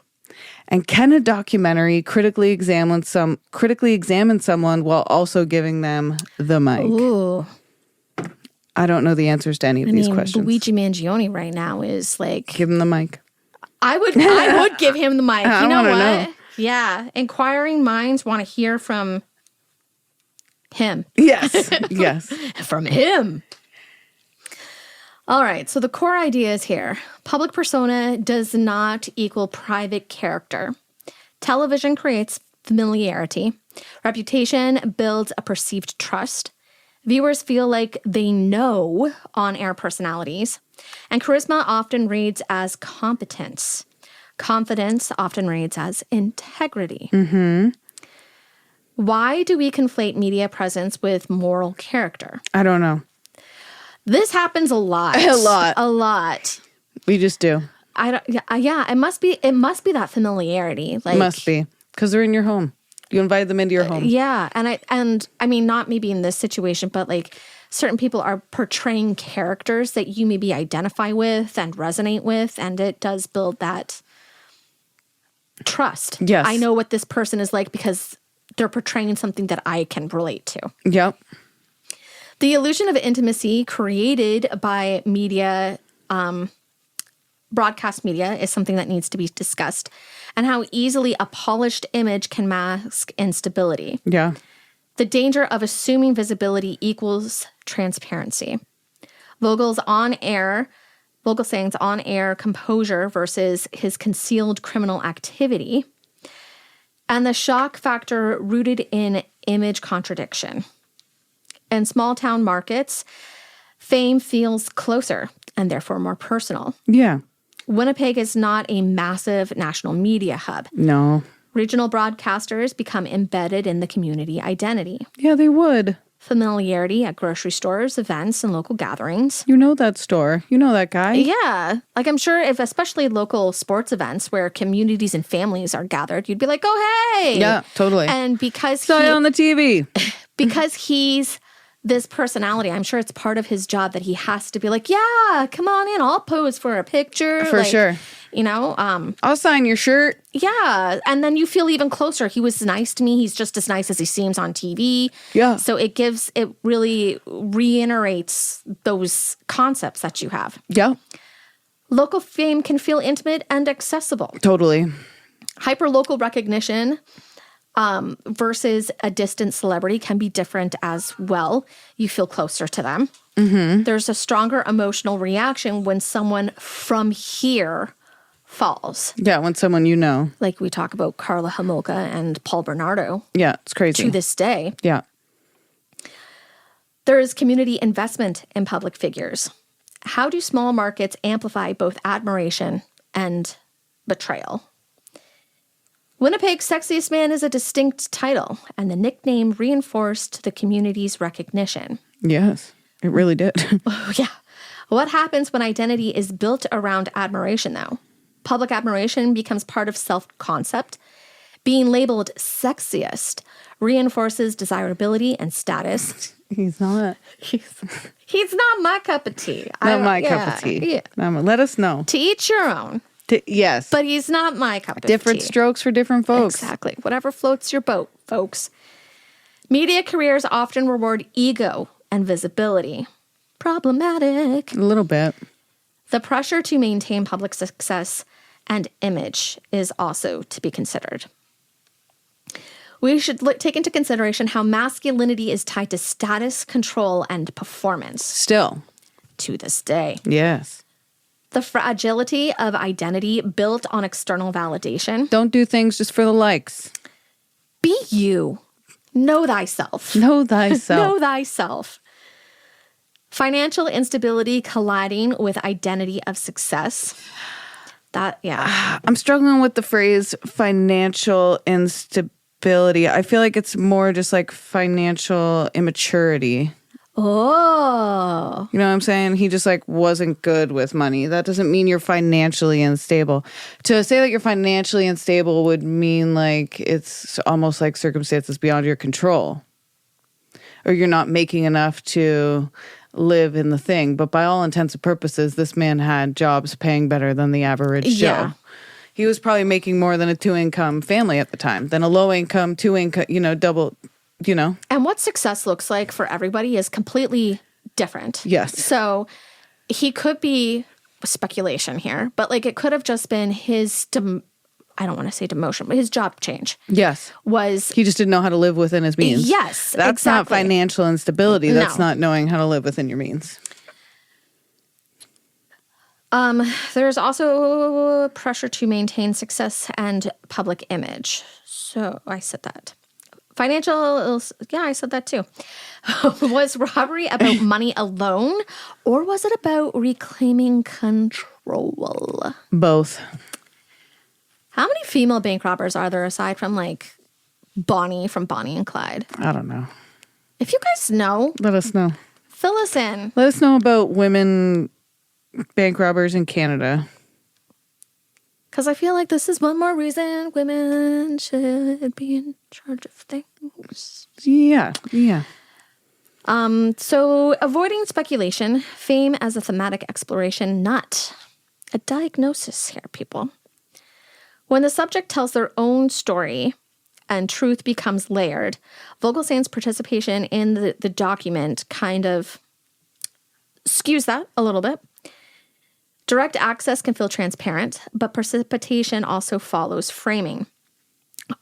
And can a documentary critically examine someone while also giving them the mic? Ooh. I don't know the answers to any of these questions. Luigi Mangione right now is like, Give him the mic. I would give him the mic. You know what? Know. Yeah. Inquiring minds want to hear from him. Yes. Yes. From him. All right. So the core idea is here. Public persona does not equal private character. Television creates familiarity. Reputation builds a perceived trust. Viewers feel like they know on-air personalities. And charisma often reads as competence. Confidence often reads as integrity. Mm-hmm. Why do we conflate media presence with moral character? I don't know. This happens a lot. A lot. We just do. I don't. Yeah. It must be that familiarity. Like, Must be. Because they're in your home. You invited them into your home. Yeah, and I mean, not maybe in this situation, but like certain people are portraying characters that you maybe identify with and resonate with, and it does build that trust. Yes. I know what this person is like because they're portraying something that I can relate to. Yep. The illusion of intimacy created by media, broadcast media, is something that needs to be discussed, and how easily a polished image can mask instability. Yeah. The danger of assuming visibility equals transparency. Vogelsang's on-air composure versus his concealed criminal activity, and the shock factor rooted in image contradiction. In small-town markets, fame feels closer and therefore more personal. Yeah. Winnipeg is not a massive national media hub. No. Regional broadcasters become embedded in the community identity. Yeah, they would. Familiarity at grocery stores, events, and local gatherings. You know that store. You know that guy. Yeah. Like, I'm sure if, especially local sports events where communities and families are gathered, you'd be like, oh, hey. Yeah, totally. And because Saw you on the TV. because he's this personality, I'm sure it's part of his job that he has to be like, yeah, come on in. I'll pose for a picture. For sure. You know? I'll sign your shirt. Yeah. And then you feel even closer. He was nice to me. He's just as nice as he seems on TV. Yeah. So it really reiterates those concepts that you have. Yeah. Local fame can feel intimate and accessible. Totally. Hyperlocal recognition versus a distant celebrity can be different as well. You feel closer to them. Mm-hmm. There's a stronger emotional reaction when someone from here falls. Yeah, when someone you know. Like we talk about Carla Homolka and Paul Bernardo. Yeah, it's crazy. To this day. Yeah. There is community investment in public figures. How do small markets amplify both admiration and betrayal? Winnipeg's Sexiest Man is a distinct title, and the nickname reinforced the community's recognition. Yes, it really did. Oh, yeah. What happens when identity is built around admiration, though? Public admiration becomes part of self-concept. Being labeled sexiest reinforces desirability and status. He's not. He's not my cup of tea. Not my cup of tea. Yeah. Let us know. To each your own. Yes. But he's not my cup of tea. Different strokes for different folks. Exactly. Whatever floats your boat, folks. Media careers often reward ego and visibility. Problematic. A little bit. The pressure to maintain public success and image is also to be considered. We should take into consideration how masculinity is tied to status, control, and performance. Still. To this day. Yes. The fragility of identity built on external validation. Don't do things just for the likes. Be you. Know thyself. Know thyself. Know thyself. Financial instability colliding with identity of success. I'm struggling with the phrase financial instability. I feel like it's more just like financial immaturity. Oh. You know what I'm saying? He just like wasn't good with money. That doesn't mean you're financially unstable. To say that you're financially unstable would mean like it's almost like circumstances beyond your control. Or you're not making enough to live in the thing. But by all intents and purposes, this man had jobs paying better than the average Joe. He was probably making more than a 2-income family at the time, than a low-income, 2-income, double, And what success looks like for everybody is completely different. Yes. So he could be speculation here, but like it could have just been his, I don't want to say demotion, but his job change. Yes. He just didn't know how to live within his means. Yes, That's exactly. not financial instability. That's No. not knowing how to live within your means. There's also pressure to maintain success and public image. So I said that. Financial, yeah, I said that too. Was robbery about money alone, or was it about reclaiming control? Both. How many female bank robbers are there aside from like Bonnie from Bonnie and Clyde? I don't know. If you guys know, Let us know. fill us in. Let us know about women bank robbers in Canada. Because I feel like this is one more reason women should be in charge of things. Yeah. So avoiding speculation, fame as a thematic exploration, not a diagnosis here, people. When the subject tells their own story and truth becomes layered, Vogelsang's participation in the document kind of skews that a little bit. Direct access can feel transparent, but precipitation also follows framing.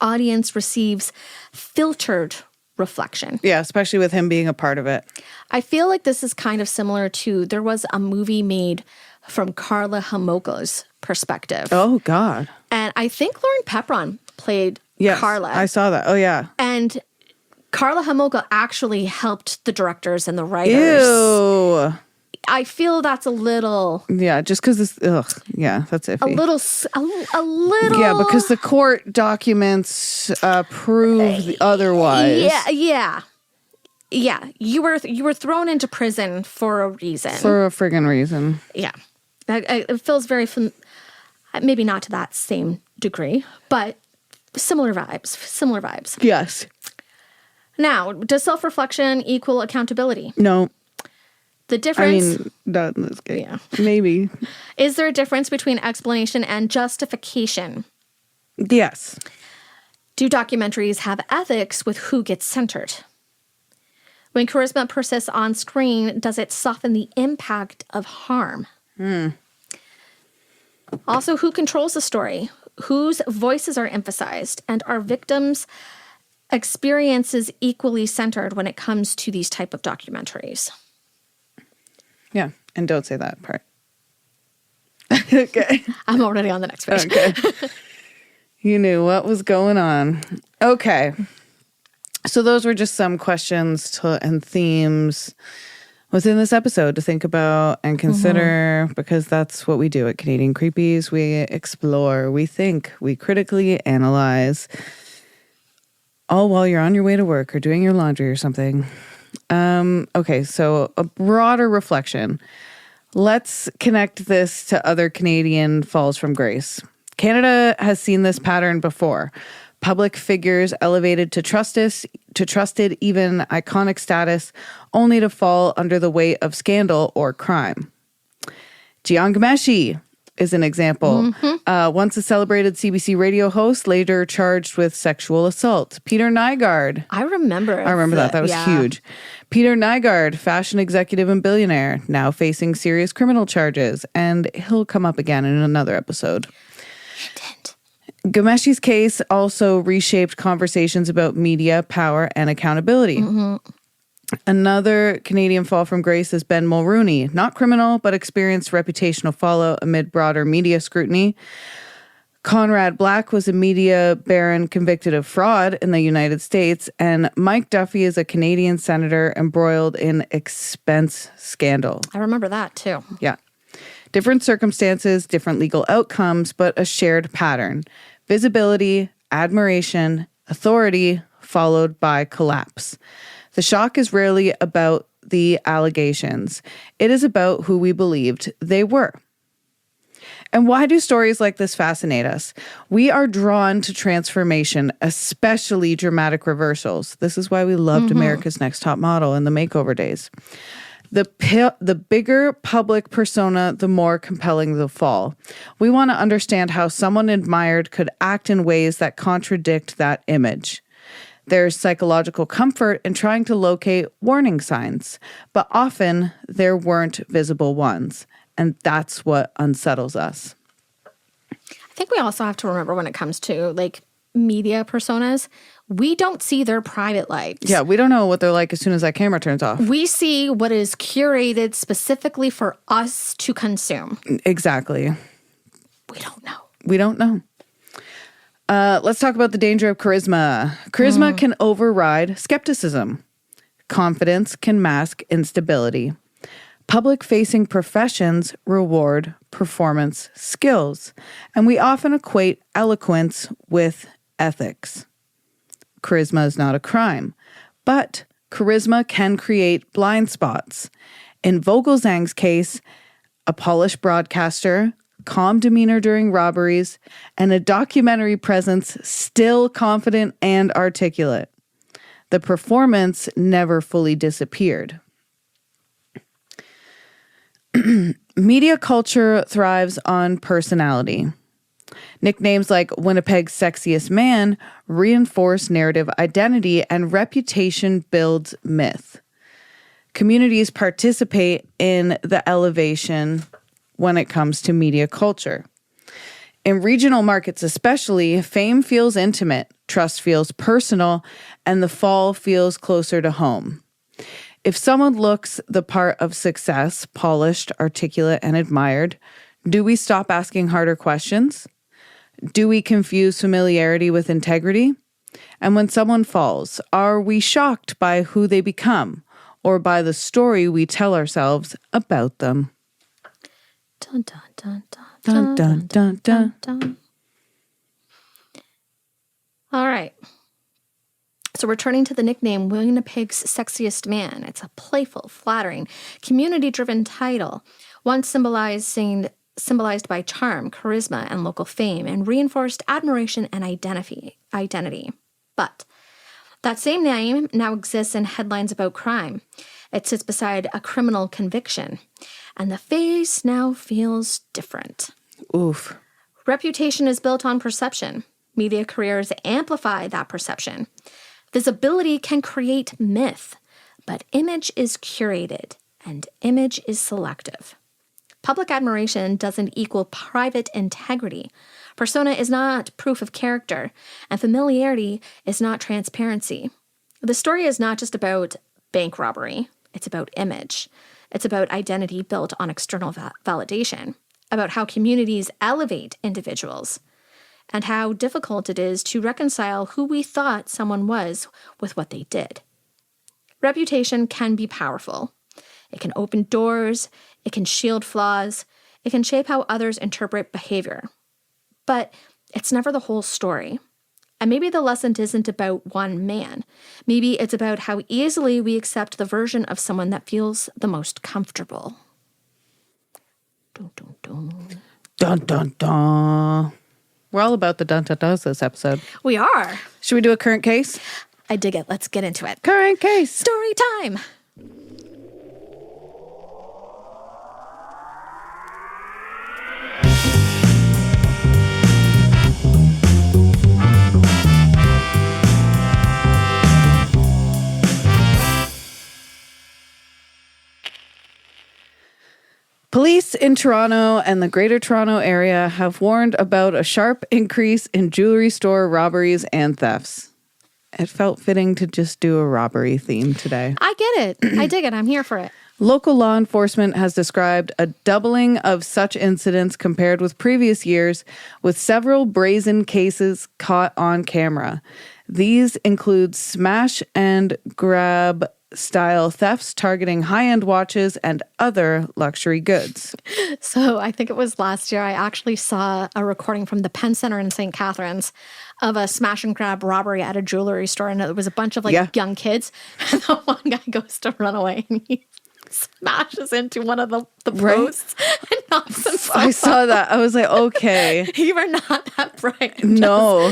Audience receives filtered reflection. Yeah, especially with him being a part of it. I feel like this is kind of similar to, there was a movie made from Carla Homolka's perspective. Oh, God. And I think Lauren Pepron played Yes, Carla. I saw that. Oh, yeah. And Carla Homolka actually helped the directors and the writers. Ew. I feel that's a little... Yeah, just because this... Ugh. Yeah, that's iffy. A little... Yeah, because the court documents prove otherwise. Yeah. You were thrown into prison for a reason. For a friggin' reason. Yeah. It feels very... maybe not to that same degree, but similar vibes. Yes. Now, does self-reflection equal accountability? No. The difference... I mean, not in this case. Yeah. Maybe. Is there a difference between explanation and justification? Yes. Do documentaries have ethics with who gets centered? When charisma persists on screen, does it soften the impact of harm? Also, who controls the story? Whose voices are emphasized? And are victims' experiences equally centered when it comes to these type of documentaries? Yeah, and don't say that part. Okay. I'm already on the next page. Okay. You knew what was going on. Okay. So those were just some questions and themes within this episode to think about and consider, because that's what we do at Canadian Creepies. We explore, we think, we critically analyze, all while you're on your way to work or doing your laundry or something. Okay, so a broader reflection. Let's connect this to other Canadian falls from grace. Canada has seen this pattern before. Public figures elevated to trusted, even iconic status, only to fall under the weight of scandal or crime. Jian Ghomeshi is an example. Once a celebrated CBC radio host, later charged with sexual assault. Peter Nygaard. I remember that. That was huge. Peter Nygaard, fashion executive and billionaire, now facing serious criminal charges, and he'll come up again in another episode. He didn't. Ghomeshi's case also reshaped conversations about media, power, and accountability. Another Canadian fall from grace is Ben Mulrooney. Not criminal, but experienced reputational fallout amid broader media scrutiny. Conrad Black was a media baron convicted of fraud in the United States. And Mike Duffy is a Canadian senator embroiled in expense scandal. I remember that too. Yeah. Different circumstances, different legal outcomes, but a shared pattern. Visibility, admiration, authority, followed by collapse. The shock is rarely about the allegations. It is about who we believed they were. And why do stories like this fascinate us? We are drawn to transformation, especially dramatic reversals. This is why we loved America's Next Top Model in the makeover days. The bigger public persona, the more compelling the fall. We want to understand how someone admired could act in ways that contradict that image. There's psychological comfort in trying to locate warning signs, but often there weren't visible ones, and that's what unsettles us. I think we also have to remember when it comes to like media personas, we don't see their private lives. Yeah, we don't know what they're like as soon as that camera turns off. We see what is curated specifically for us to consume. Exactly. We don't know. We don't know. Let's talk about the danger of charisma. Charisma can override skepticism. Confidence can mask instability. Public-facing professions reward performance skills, and we often equate eloquence with ethics. Charisma is not a crime, but charisma can create blind spots. In Vogelsang's case, a polished broadcaster, calm demeanor during robberies, and a documentary presence still confident and articulate. The performance never fully disappeared. Media culture thrives on personality. Nicknames like Winnipeg's Sexiest Man reinforce narrative identity, and reputation builds myth. Communities participate in the elevation when it comes to media culture. In regional markets especially, fame feels intimate, trust feels personal, and the fall feels closer to home. If someone looks the part of success, polished, articulate, and admired, do we stop asking harder questions? Do we confuse familiarity with integrity? And when someone falls, are we shocked by who they become or by the story we tell ourselves about them? Dun, dun, dun, dun, Dun, dun, dun, dun. dun. All right. So returning to the nickname Winnipeg's Sexiest Man, it's a playful, flattering, community-driven title, one symbolized by charm, charisma, and local fame, and reinforced admiration and identity. But that same name now exists in headlines about crime. It sits beside a criminal conviction, and the face now feels different. Oof. Reputation is built on perception. Media careers amplify that perception. Visibility can create myth, but image is curated, and image is selective. Public admiration doesn't equal private integrity. Persona is not proof of character, and familiarity is not transparency. The story is not just about bank robbery. It's about image. It's about identity built on external validation, about how communities elevate individuals, and how difficult it is to reconcile who we thought someone was with what they did. Reputation can be powerful. It can open doors, it can shield flaws, it can shape how others interpret behavior. But it's never the whole story. And maybe the lesson isn't about one man. Maybe it's about how easily we accept the version of someone that feels the most comfortable. Dun, dun, dun. Dun, dun, dun. We're all about the dun-dun-duns this episode. We are. Should we do a current case? I dig it. Let's get into it. Current case. Story time. Police in Toronto and the Greater Toronto Area have warned about a sharp increase in jewelry store robberies and thefts. It felt fitting to just do a robbery theme today. I get it. I dig it. I'm here for it. Local law enforcement has described a doubling of such incidents compared with previous years, with several brazen cases caught on camera. These include smash and grab style thefts targeting high-end watches and other luxury goods. So I think it was last year I actually saw a recording from the Penn Center in St. Catharines of a smash and grab robbery at a jewelry store, and it was a bunch of young kids, and the one guy goes to run away and he smashes into one of the posts and knocks himself I saw that. I was like, okay. You were not that bright. No.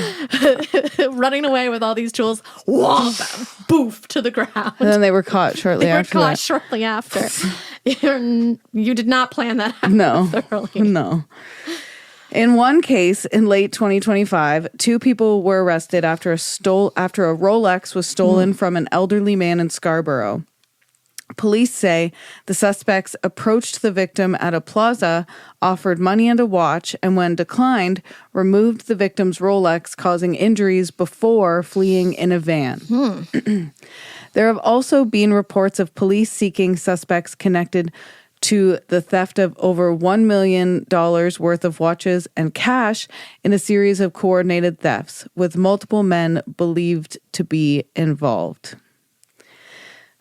Running away with all these jewels, whomp, boof, to the ground. And then they were caught shortly after that. Shortly after. You did not plan that out thoroughly. No. In one case, in late 2025, 2 people were arrested after a Rolex was stolen from an elderly man in Scarborough. Police say the suspects approached the victim at a plaza, offered money and a watch, and when declined, removed the victim's Rolex, causing injuries before fleeing in a van. There have also been reports of police seeking suspects connected to the theft of over $1 million worth of watches and cash in a series of coordinated thefts, with multiple men believed to be involved.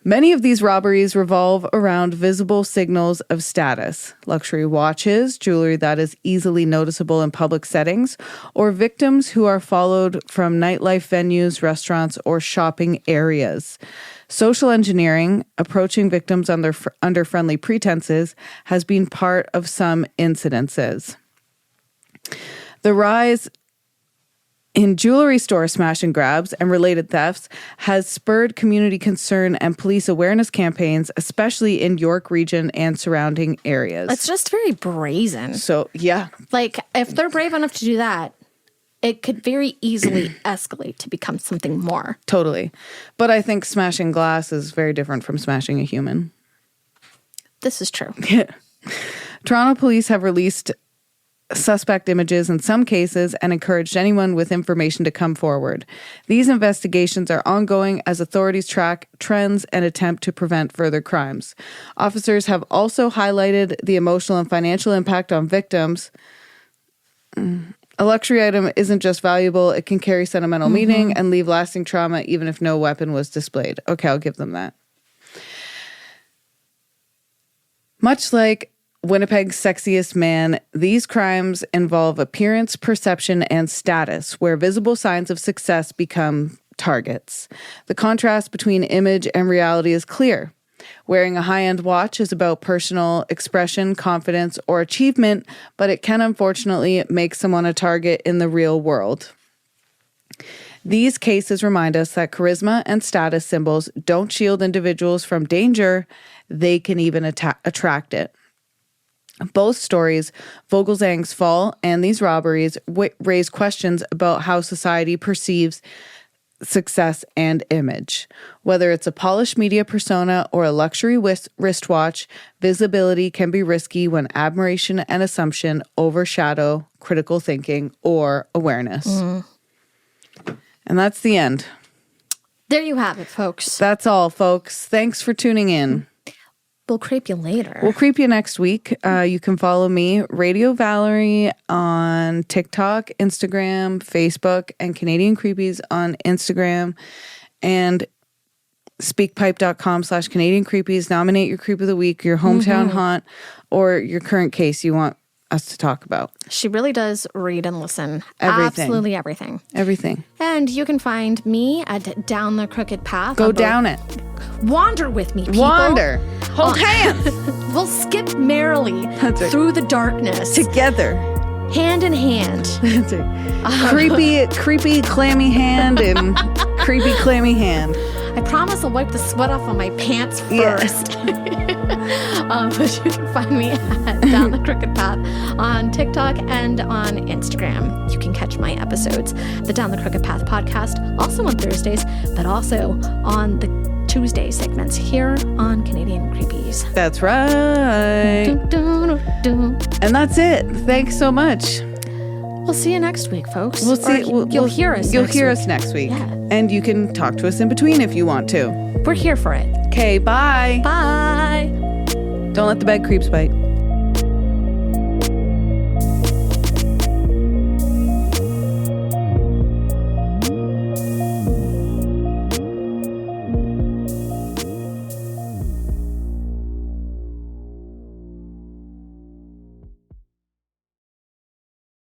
Many of these robberies revolve around visible signals of status, luxury watches, jewelry that is easily noticeable in public settings, or victims who are followed from nightlife venues, restaurants, or shopping areas. Social engineering, approaching victims under friendly pretenses, has been part of some incidences. The rise in jewelry store smash and grabs and related thefts has spurred community concern and police awareness campaigns, especially in York region and surrounding areas. It's just very brazen. So, yeah. Like, if they're brave enough to do that, it could very easily escalate to become something more. Totally. But I think smashing glass is very different from smashing a human. This is true. Toronto police have released suspect images in some cases and encouraged anyone with information to come forward. These investigations are ongoing as authorities track trends and attempt to prevent further crimes. Officers have also highlighted the emotional and financial impact on victims. A luxury item isn't just valuable, it can carry sentimental meaning and leave lasting trauma even if no weapon was displayed. Okay, I'll give them that. Much like Winnipeg's Sexiest Man, these crimes involve appearance, perception, and status, where visible signs of success become targets. The contrast between image and reality is clear. Wearing a high-end watch is about personal expression, confidence, or achievement, but it can unfortunately make someone a target in the real world. These cases remind us that charisma and status symbols don't shield individuals from danger, they can even attract it. Both stories, Vogelsang's fall and these robberies, raise questions about how society perceives success and image. Whether it's a polished media persona or a luxury wristwatch, visibility can be risky when admiration and assumption overshadow critical thinking or awareness. And that's the end. There you have it, folks. That's all, folks. Thanks for tuning in. We'll creep you later. We'll creep you next week. You can follow me, Radio Valerie, on TikTok, Instagram, Facebook, and Canadian Creepies on Instagram. And speakpipe.com/Canadian Creepies. Nominate your Creep of the Week, your hometown haunt, or your current case you want us to talk about. She really does read and listen. Everything. Absolutely everything. Everything. And you can find me at Down the Crooked Path. Go down it. Wander with me, people. Wander. Hold hands. We'll skip merrily That's right. through the darkness. Together. Hand in hand. That's right. Creepy, clammy hand and creepy, clammy hand. I promise I'll wipe the sweat off on my pants first. But you can find me at Down the Crooked Path on TikTok and on Instagram. You can catch my episodes, the Down the Crooked Path podcast, also on Thursdays, but also on the Tuesday segments here on Canadian Creepies. That's right. And that's it. Thanks so much. We'll see you next week, folks. We'll see. You'll hear us. You'll hear us next week. Yeah. And you can talk to us in between if you want to. We're here for it. Okay, bye. Bye. Don't let the bed creeps bite.